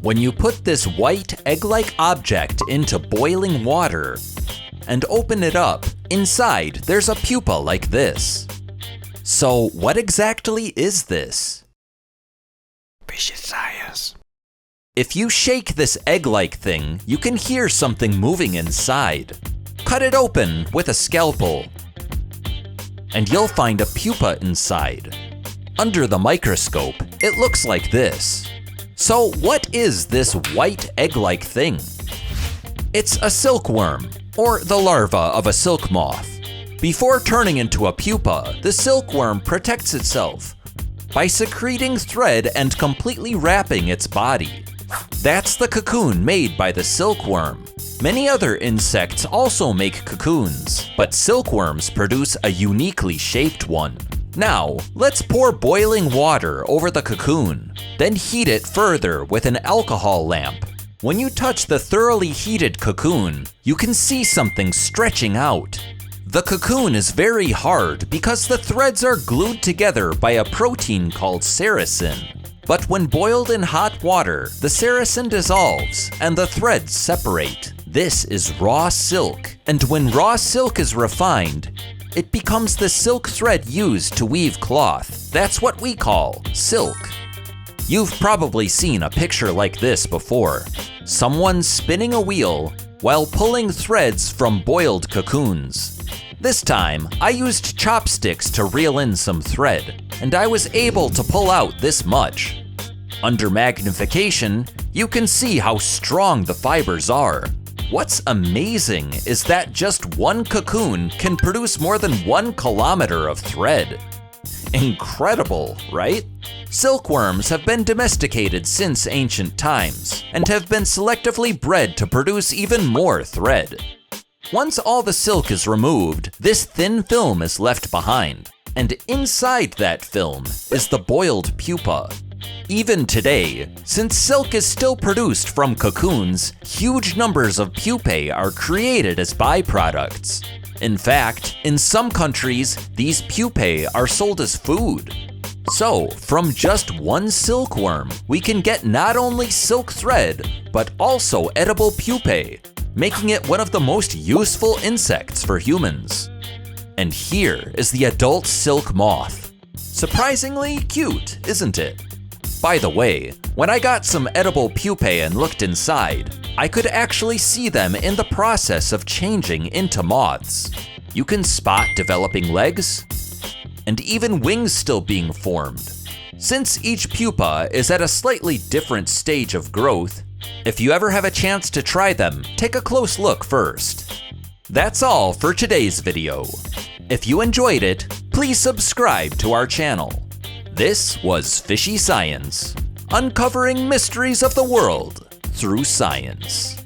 When you put this white egg-like object into boiling water and open it up, inside there's a pupa like this. So what exactly is this? Fishy science. If you shake this egg-like thing, you can hear something moving inside. Cut it open with a scalpel, and you'll find a pupa inside. Under the microscope, it looks like this. So what is this white egg-like thing? It's a silkworm, or the larva of a silk moth. Before turning into a pupa, the silkworm protects itself by secreting thread and completely wrapping its body. That's the cocoon made by the silkworm. Many other insects also make cocoons, but silkworms produce a uniquely shaped one. Now, let's pour boiling water over the cocoon, then heat it further with an alcohol lamp. When you touch the thoroughly heated cocoon, you can see something stretching out. The cocoon is very hard because the threads are glued together by a protein called sericin. But when boiled in hot water, the sericin dissolves and the threads separate. This is raw silk, and when raw silk is refined, it becomes the silk thread used to weave cloth. That's what we call silk. You've probably seen a picture like this before. Someone spinning a wheel while pulling threads from boiled cocoons. This time, I used chopsticks to reel in some thread, and I was able to pull out this much. Under magnification, you can see how strong the fibers are. What's amazing is that just one cocoon can produce more than 1 kilometer of thread. Incredible, right? Silkworms have been domesticated since ancient times and have been selectively bred to produce even more thread. Once all the silk is removed, this thin film is left behind, and inside that film is the boiled pupa. Even today, since silk is still produced from cocoons, huge numbers of pupae are created as byproducts. In fact, in some countries, these pupae are sold as food. So, from just one silkworm, we can get not only silk thread, but also edible pupae, making it one of the most useful insects for humans. And here is the adult silk moth. Surprisingly cute, isn't it? By the way, when I got some edible pupae and looked inside, I could actually see them in the process of changing into moths. You can spot developing legs, and even wings still being formed. Since each pupa is at a slightly different stage of growth, if you ever have a chance to try them, take a close look first. That's all for today's video. If you enjoyed it, please subscribe to our channel. This was Fishy Science, uncovering mysteries of the world through science.